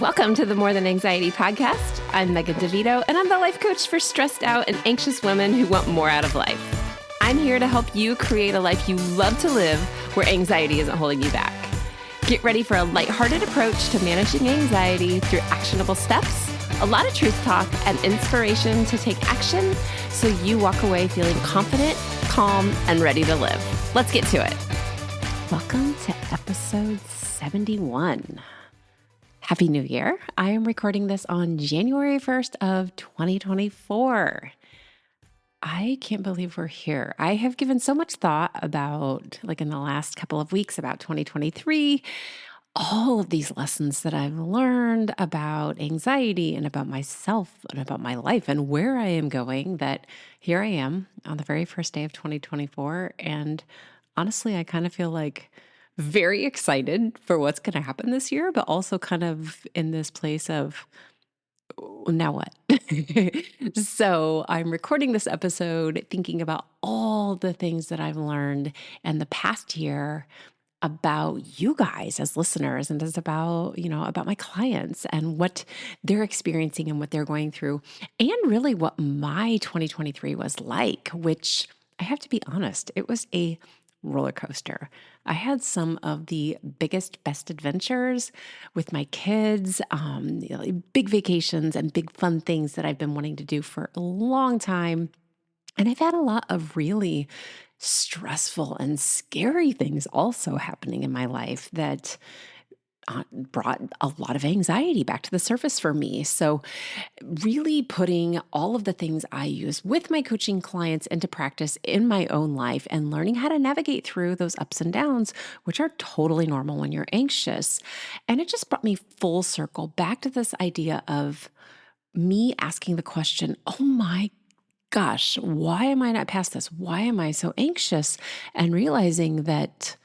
Welcome to the More Than Anxiety podcast. I'm Megan DeVito, and I'm the life coach for stressed out and anxious women who want more out of life. I'm here to help you create a life you love to live where anxiety isn't holding you back. Get ready for a lighthearted approach to managing anxiety through actionable steps, a lot of truth talk, and inspiration to take action so you walk away feeling confident, calm, and ready to live. Let's get to it. Welcome to episode 71. Happy New Year. I am recording this on January 1st of 2024. I can't believe we're here. I have given so much thought about, in the last couple of weeks, about 2023, all of these lessons that I've learned about anxiety and about myself and about my life and where I am going, that here I am on the very first day of 2024. And honestly, I kind of feel very excited for what's going to happen this year, but also kind of in this place of, now what? So I'm recording this episode thinking about all the things that I've learned in the past year about you guys as listeners, and as about my clients and what they're experiencing and what they're going through, and really what my 2023 was like, which I have to be honest, it was a roller coaster. I had some of the biggest, best adventures with my kids, big vacations and big fun things that I've been wanting to do for a long time. And I've had a lot of really stressful and scary things also happening in my life that brought a lot of anxiety back to the surface for me. So really putting all of the things I use with my coaching clients into practice in my own life and learning how to navigate through those ups and downs, which are totally normal when you're anxious. And it just brought me full circle back to this idea of me asking the question, oh my gosh, why am I not past this? Why am I so anxious? And realizing that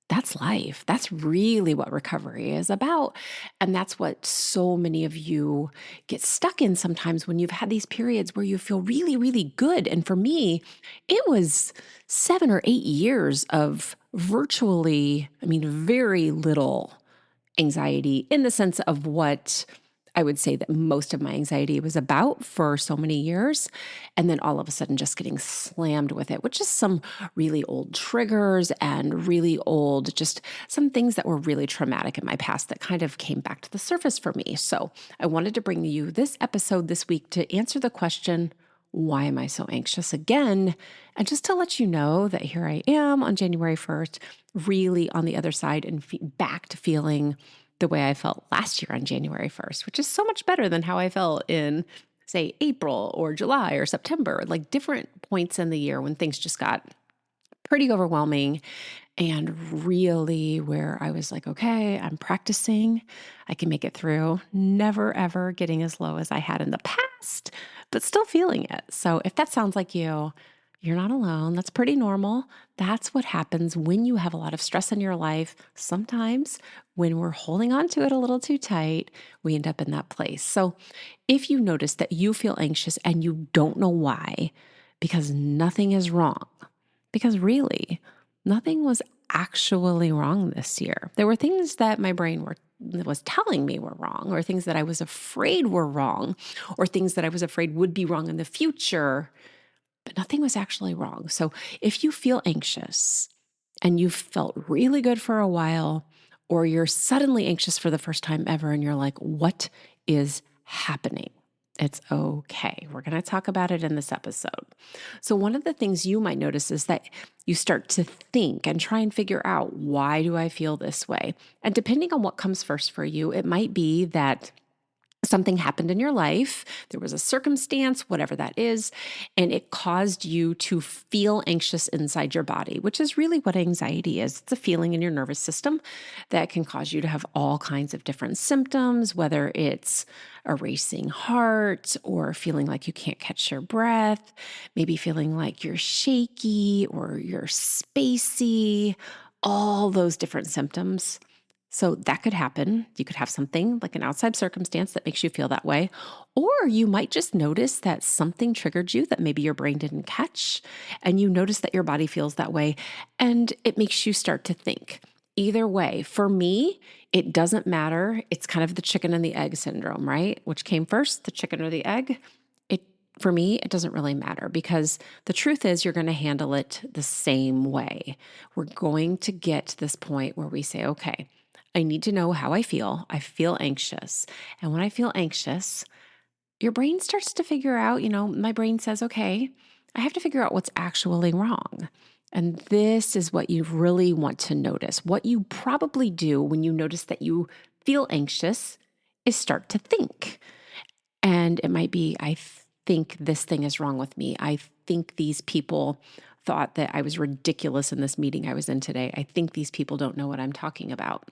that's life. That's really what recovery is about. And that's what so many of you get stuck in sometimes when you've had these periods where you feel really, really good. And for me, it was 7 or 8 years of virtually, very little anxiety in the sense of what I would say that most of my anxiety was about for so many years. And then all of a sudden just getting slammed with it, which is some really old triggers and really old, just some things that were really traumatic in my past that kind of came back to the surface for me. So I wanted to bring you this episode this week to answer the question, why am I so anxious again? And just to let you know that here I am on January 1st, really on the other side and back to feeling the way I felt last year on January 1st, which is so much better than how I felt in, say, April or July or September, like different points in the year when things just got pretty overwhelming and really where I was like, okay, I'm practicing. I can make it through. Never, ever getting as low as I had in the past, but still feeling it. So if that sounds like you, you're not alone. That's pretty normal. That's what happens when you have a lot of stress in your life. Sometimes when we're holding on to it a little too tight, we end up in that place. So if you notice that you feel anxious and you don't know why, because nothing is wrong, because really nothing was actually wrong this year. There were things that my brain was telling me were wrong, or things that I was afraid were wrong, or things that I was afraid would be wrong in the future. But nothing was actually wrong. So if you feel anxious and you've felt really good for a while, or you're suddenly anxious for the first time ever and you're like, what is happening? It's okay. We're going to talk about it in this episode. So one of the things you might notice is that you start to think and try and figure out, why do I feel this way? And depending on what comes first for you, it might be that something happened in your life, there was a circumstance, whatever that is, and it caused you to feel anxious inside your body, which is really what anxiety is. It's a feeling in your nervous system that can cause you to have all kinds of different symptoms, whether it's a racing heart or feeling like you can't catch your breath, maybe feeling like you're shaky or you're spacey, all those different symptoms. So that could happen. You could have something like an outside circumstance that makes you feel that way. Or you might just notice that something triggered you that maybe your brain didn't catch, and you notice that your body feels that way, and it makes you start to think. Either way, for me, it doesn't matter. It's kind of the chicken and the egg syndrome, right? Which came first, the chicken or the egg? For me, it doesn't really matter because the truth is you're going to handle it the same way. We're going to get to this point where we say, okay, I need to know how I feel. I feel anxious. And when I feel anxious, your brain starts to figure out, my brain says, okay, I have to figure out what's actually wrong. And this is what you really want to notice. What you probably do when you notice that you feel anxious is start to think. And it might be, I think this thing is wrong with me. I think these people thought that I was ridiculous in this meeting I was in today. I think these people don't know what I'm talking about.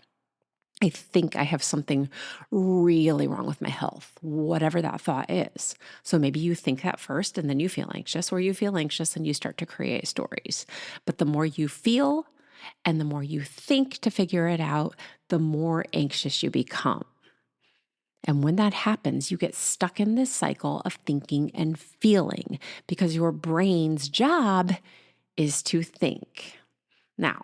I think I have something really wrong with my health, whatever that thought is. So maybe you think that first and then you feel anxious, or you feel anxious and you start to create stories. But the more you feel and the more you think to figure it out, the more anxious you become. And when that happens, you get stuck in this cycle of thinking and feeling because your brain's job is to think. Now,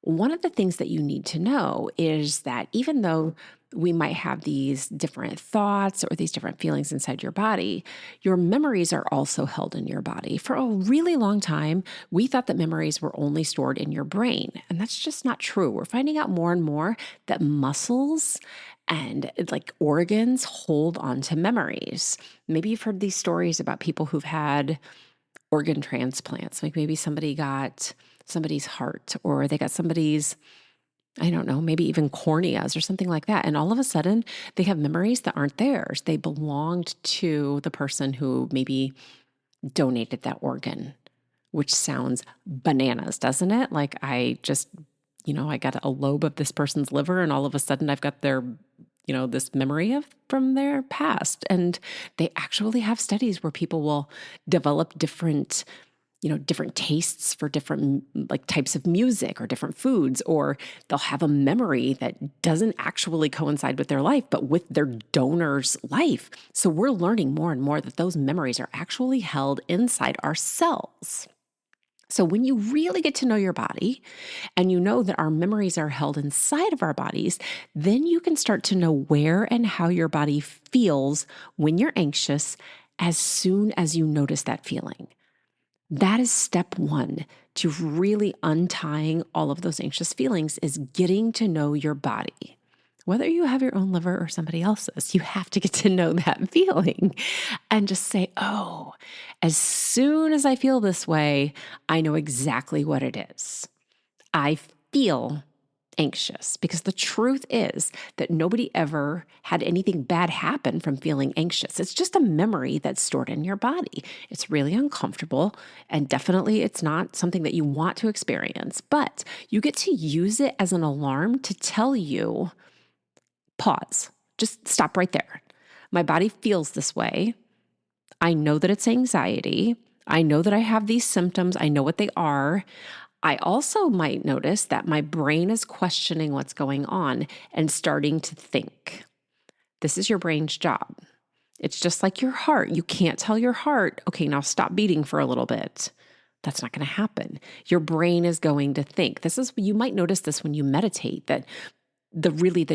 one of the things that you need to know is that even though we might have these different thoughts or these different feelings inside your body, your memories are also held in your body. For a really long time, we thought that memories were only stored in your brain, and that's just not true. We're finding out more and more that muscles and like organs hold on to memories. Maybe you've heard these stories about people who've had organ transplants. Like maybe somebody got somebody's heart, or they got somebody's, I don't know, maybe even corneas or something like that. And all of a sudden they have memories that aren't theirs. They belonged to the person who maybe donated that organ, which sounds bananas, doesn't it? Like I just, I got a lobe of this person's liver and all of a sudden I've got their this memory from their past. And they actually have studies where people will develop different tastes for different like types of music or different foods, or they'll have a memory that doesn't actually coincide with their life, but with their donor's life. So we're learning more and more that those memories are actually held inside our cells. So when you really get to know your body and you know that our memories are held inside of our bodies, then you can start to know where and how your body feels when you're anxious as soon as you notice that feeling. That is step one to really untying all of those anxious feelings, is getting to know your body. Whether you have your own liver or somebody else's, you have to get to know that feeling and just say, oh, as soon as I feel this way, I know exactly what it is. I feel anxious, because the truth is that nobody ever had anything bad happen from feeling anxious. It's just a memory that's stored in your body. It's really uncomfortable, and definitely it's not something that you want to experience, but you get to use it as an alarm to tell you, pause, just stop right there. My body feels this way. I know that it's anxiety. I know that I have these symptoms. I know what they are. I also might notice that my brain is questioning what's going on and starting to think. This is your brain's job. It's just like your heart. You can't tell your heart, okay, now stop beating for a little bit. That's not going to happen. Your brain is going to think. You might notice this when you meditate, that the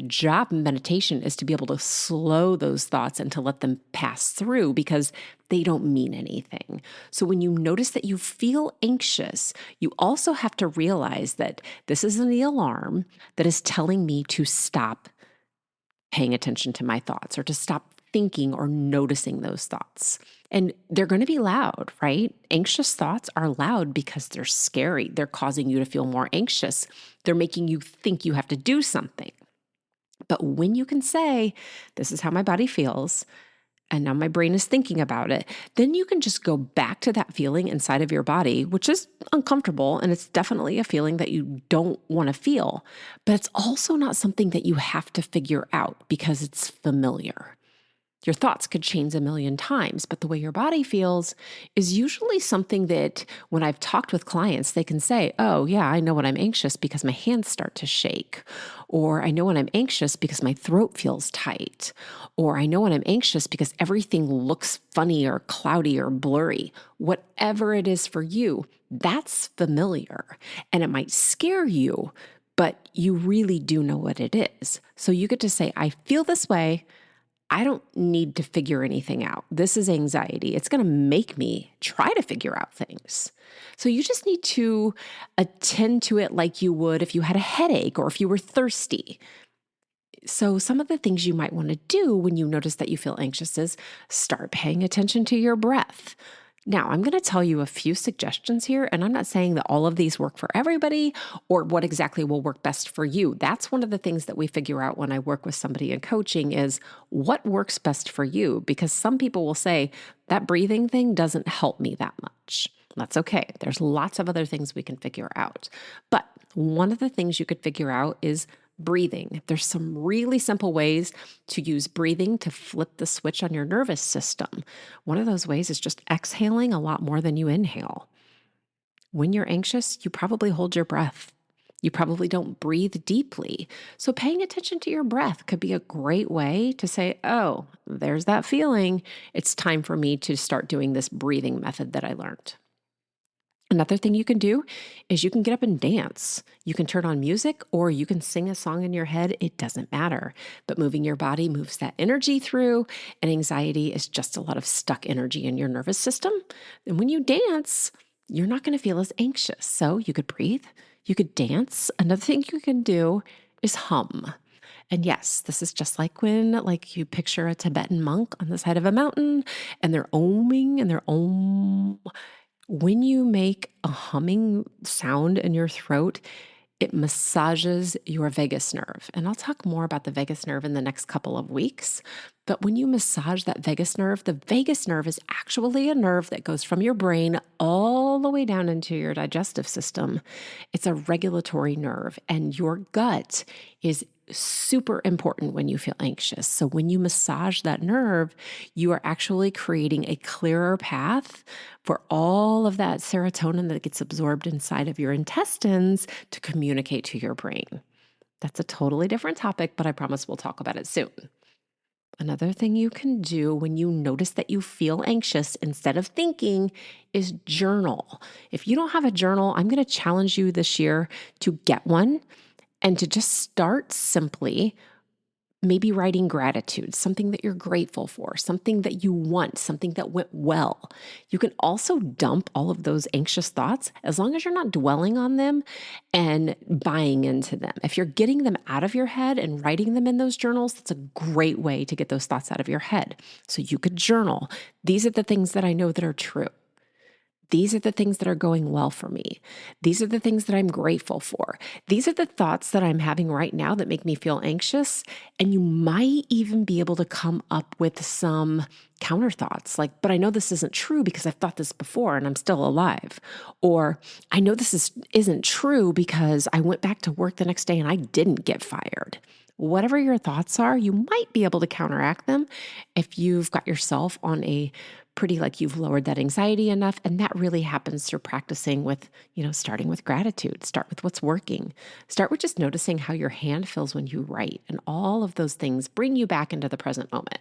job of meditation is to be able to slow those thoughts and to let them pass through, because they don't mean anything. So when you notice that you feel anxious, you also have to realize that this is the alarm that is telling me to stop paying attention to my thoughts, or to stop thinking or noticing those thoughts. And they're going to be loud, right? Anxious thoughts are loud because they're scary. They're causing you to feel more anxious. They're making you think you have to do something. But when you can say, this is how my body feels, and now my brain is thinking about it, then you can just go back to that feeling inside of your body, which is uncomfortable. And it's definitely a feeling that you don't want to feel, but it's also not something that you have to figure out because it's familiar. Your thoughts could change a million times, but the way your body feels is usually something that when I've talked with clients, they can say, oh yeah, I know when I'm anxious because my hands start to shake. Or I know when I'm anxious because my throat feels tight. Or I know when I'm anxious because everything looks funny or cloudy or blurry. Whatever it is for you, that's familiar. And it might scare you, but you really do know what it is. So you get to say, I feel this way. I don't need to figure anything out. This is anxiety. It's going to make me try to figure out things. So you just need to attend to it like you would if you had a headache or if you were thirsty. So some of the things you might want to do when you notice that you feel anxious is start paying attention to your breath. Now, I'm going to tell you a few suggestions here, and I'm not saying that all of these work for everybody or what exactly will work best for you. That's one of the things that we figure out when I work with somebody in coaching is what works best for you, because some people will say that breathing thing doesn't help me that much. That's okay. There's lots of other things we can figure out. But one of the things you could figure out is breathing. There's some really simple ways to use breathing to flip the switch on your nervous system. One of those ways is just exhaling a lot more than you inhale. When you're anxious, you probably hold your breath. You probably don't breathe deeply. So paying attention to your breath could be a great way to say, oh, there's that feeling. It's time for me to start doing this breathing method that I learned. Another thing you can do is you can get up and dance. You can turn on music or you can sing a song in your head. It doesn't matter. But moving your body moves that energy through, and anxiety is just a lot of stuck energy in your nervous system. And when you dance, you're not going to feel as anxious. So you could breathe, you could dance. Another thing you can do is hum. And yes, this is just like when you picture a Tibetan monk on the side of a mountain and they're oming and they're om. When you make a humming sound in your throat, it massages your vagus nerve. And I'll talk more about the vagus nerve in the next couple of weeks. But when you massage that vagus nerve, the vagus nerve is actually a nerve that goes from your brain all the way down into your digestive system. It's a regulatory nerve, and your gut is super important when you feel anxious. So when you massage that nerve, you are actually creating a clearer path for all of that serotonin that gets absorbed inside of your intestines to communicate to your brain. That's a totally different topic, but I promise we'll talk about it soon. Another thing you can do when you notice that you feel anxious instead of thinking is journal. If you don't have a journal, I'm going to challenge you this year to get one and to just start simply, maybe writing gratitude, something that you're grateful for, something that you want, something that went well. You can also dump all of those anxious thoughts as long as you're not dwelling on them and buying into them. If you're getting them out of your head and writing them in those journals, that's a great way to get those thoughts out of your head. So you could journal. These are the things that I know that are true. These are the things that are going well for me. These are the things that I'm grateful for. These are the thoughts that I'm having right now that make me feel anxious. And you might even be able to come up with some counter thoughts but I know this isn't true because I've thought this before and I'm still alive. Or I know this isn't true because I went back to work the next day and I didn't get fired. Whatever your thoughts are, you might be able to counteract them if you've got yourself on a pretty you've lowered that anxiety enough. And that really happens through practicing with, starting with gratitude. Start with what's working. Start with just noticing how your hand feels when you write. And all of those things bring you back into the present moment.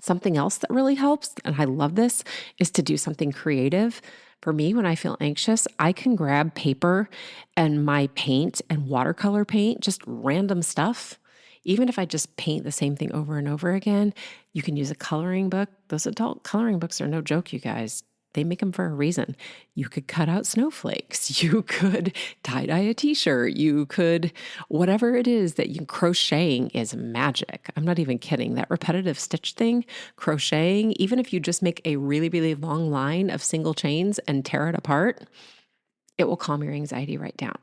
Something else that really helps, and I love this, is to do something creative. For me, when I feel anxious, I can grab paper and my paint and watercolor paint, just random stuff. Even if I just paint the same thing over and over again, you can use a coloring book. Those adult coloring books are no joke, you guys. They make them for a reason. You could cut out snowflakes. You could tie-dye a t-shirt. You could, whatever it is that crocheting is magic. I'm not even kidding. That repetitive stitch thing, crocheting, even if you just make a really, really long line of single chains and tear it apart, it will calm your anxiety right down.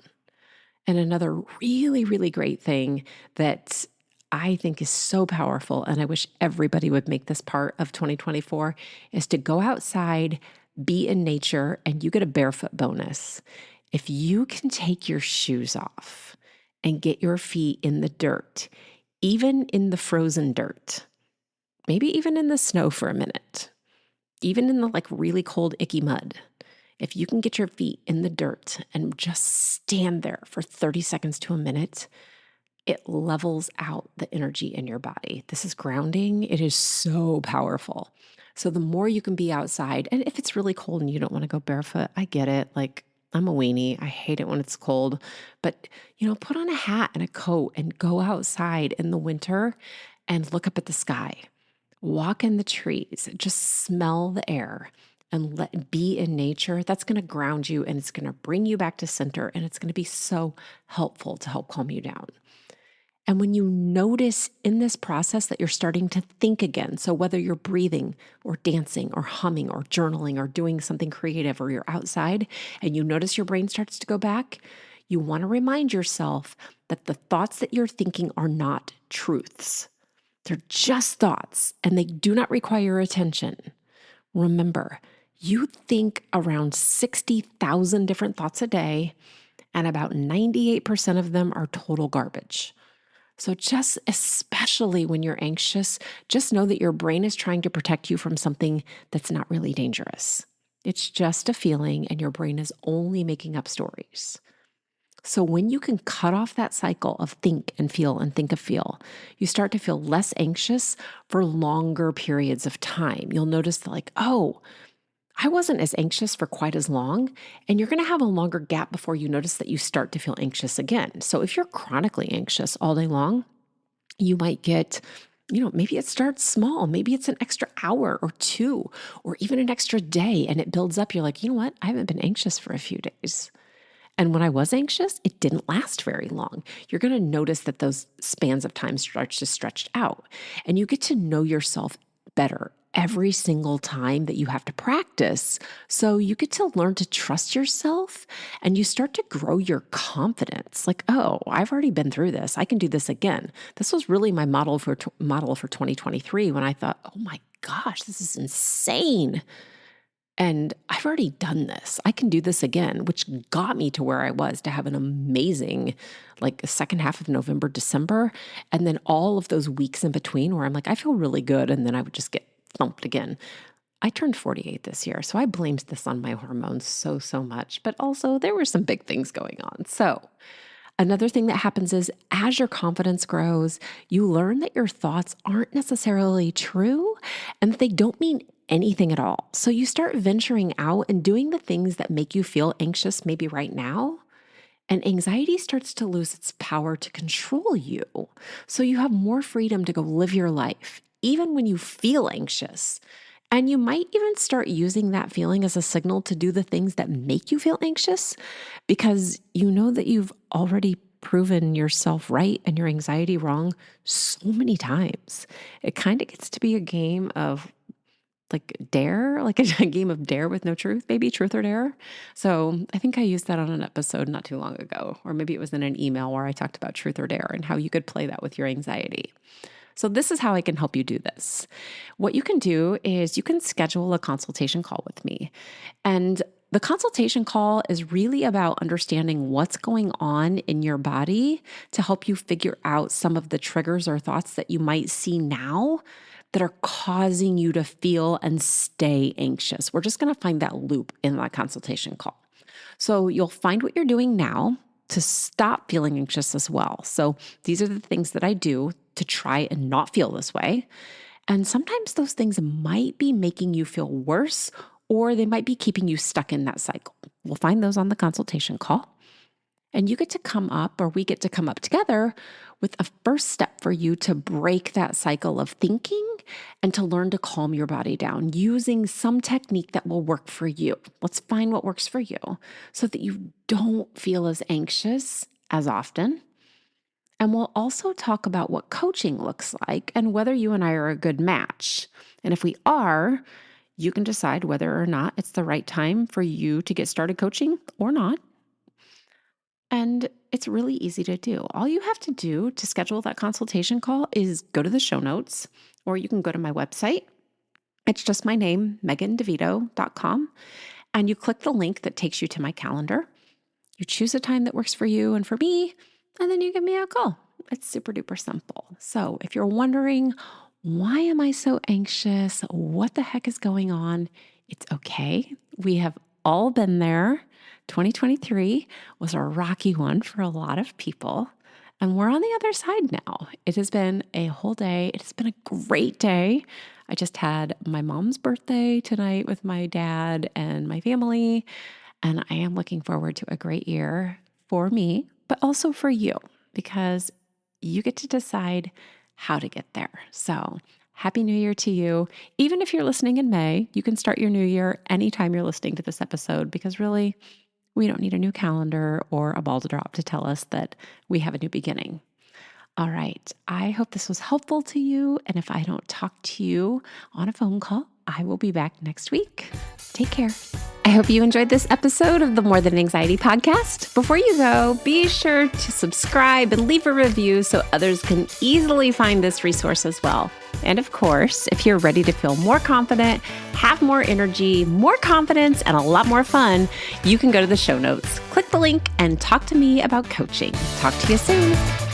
And another really, really great thing that I think is so powerful, and I wish everybody would make this part of 2024, is to go outside, be in nature, and you get a barefoot bonus. If you can take your shoes off and get your feet in the dirt, even in the frozen dirt, maybe even in the snow for a minute, even in the really cold, icky mud, if you can get your feet in the dirt and just stand there for 30 seconds to a minute, it levels out the energy in your body. This is grounding. It is so powerful. So the more you can be outside, and if it's really cold and you don't want to go barefoot, I get it. I'm a weenie. I hate it when it's cold. But, put on a hat and a coat and go outside in the winter and look up at the sky. Walk in the trees, just smell the air and be in nature. That's going to ground you and it's going to bring you back to center, and it's going to be so helpful to help calm you down. And when you notice in this process that you're starting to think again, so whether you're breathing or dancing or humming or journaling or doing something creative, or you're outside and you notice your brain starts to go back, you want to remind yourself that the thoughts that you're thinking are not truths. They're just thoughts and they do not require attention. Remember, you think around 60,000 different thoughts a day, and about 98% of them are total garbage. So just especially when you're anxious, just know that your brain is trying to protect you from something that's not really dangerous. It's just a feeling, and your brain is only making up stories. So when you can cut off that cycle of think and feel and think and feel, you start to feel less anxious for longer periods of time. You'll notice that, like, oh, I wasn't as anxious for quite as long, and you're going to have a longer gap before you notice that you start to feel anxious again. So if you're chronically anxious all day long, you might get, maybe it starts small. Maybe it's an extra hour or two, or even an extra day, and it builds up. You're like, you know what? I haven't been anxious for a few days. And when I was anxious, it didn't last very long. You're going to notice that those spans of time start to stretch out, and you get to know yourself better every single time that you have to practice. So you get to learn to trust yourself, and you start to grow your confidence. Like, oh, I've already been through this. I can do this again. This was really my model for 2023, when I thought, oh my gosh, this is insane. And I've already done this. I can do this again, which got me to where I was, to have an amazing, second half of November, December. And then all of those weeks in between where I'm like, I feel really good. And then I would just get thumped again. I turned 48 this year, so I blamed this on my hormones so much. But also there were some big things going on. So another thing that happens is, as your confidence grows, you learn that your thoughts aren't necessarily true and that they don't mean anything at all. So you start venturing out and doing the things that make you feel anxious maybe right now, and anxiety starts to lose its power to control you. So you have more freedom to go live your life, even when you feel anxious. And you might even start using that feeling as a signal to do the things that make you feel anxious, because you know that you've already proven yourself right and your anxiety wrong so many times. It kind of gets to be a game of dare, like a game of dare with no truth, maybe truth or dare. So I think I used that on an episode not too long ago, or maybe it was in an email where I talked about truth or dare and how you could play that with your anxiety. So this is how I can help you do this. What you can do is you can schedule a consultation call with me. And the consultation call is really about understanding what's going on in your body to help you figure out some of the triggers or thoughts that you might see now that are causing you to feel and stay anxious. We're just going to find that loop in that consultation call. So you'll find what you're doing now to stop feeling anxious as well. So these are the things that I do to try and not feel this way. And sometimes those things might be making you feel worse, or they might be keeping you stuck in that cycle. We'll find those on the consultation call. And you get to come up, or we get to come up together with a first step for you to break that cycle of thinking and to learn to calm your body down using some technique that will work for you. Let's find what works for you so that you don't feel as anxious as often. And we'll also talk about what coaching looks like and whether you and I are a good match. And if we are, you can decide whether or not it's the right time for you to get started coaching or not. And it's really easy to do. All you have to do to schedule that consultation call is go to the show notes, or you can go to my website. It's just my name, megandevito.com. And you click the link that takes you to my calendar. You choose a time that works for you and for me, and then you give me a call. It's super duper simple. So if you're wondering, why am I so anxious? What the heck is going on? It's okay. We have all been there. 2023 was a rocky one for a lot of people, and we're on the other side now. It has been a whole day. It has been a great day. I just had my mom's birthday tonight with my dad and my family, And I am looking forward to a great year for me, but also for you, because you get to decide how to get there. So Happy New Year to you. Even if you're listening in May, you can start your new year anytime you're listening to this episode, because really, we don't need a new calendar or a ball to drop to tell us that we have a new beginning. All right. I hope this was helpful to you. And if I don't talk to you on a phone call, I will be back next week. Take care. I hope you enjoyed this episode of the More Than Anxiety podcast. Before you go, be sure to subscribe and leave a review so others can easily find this resource as well. And of course, if you're ready to feel more confident, have more energy, more confidence, and a lot more fun, you can go to the show notes, click the link, and talk to me about coaching. Talk to you soon.